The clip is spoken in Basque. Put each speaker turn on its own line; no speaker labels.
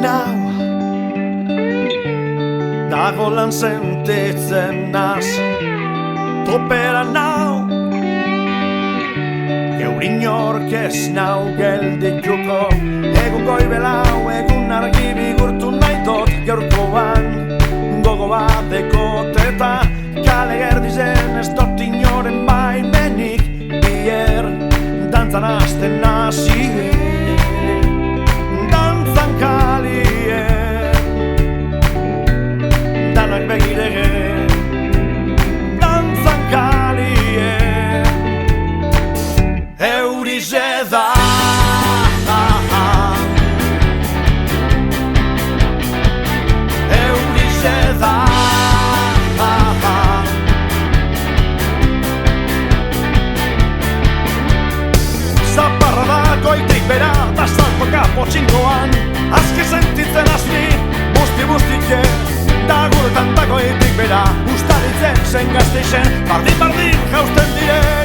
nau dago lan sentitzen naz topera nau geur inork ez nau geldituko egun goibelau egun argi bigurtu nahitot gaurkoan gogo bateko teta kale gerdizen ez dut inoren baimenik bier dantzan hasten nazi dantzan kalien danak begirege dantzan kalien eurize da eurize da goitik bera, da saltoka potxingoan azki sentitzen azni, busti-bustike da guretan da goitik bera ustaritzen zen gazteixen, bardin-bardin jausten dire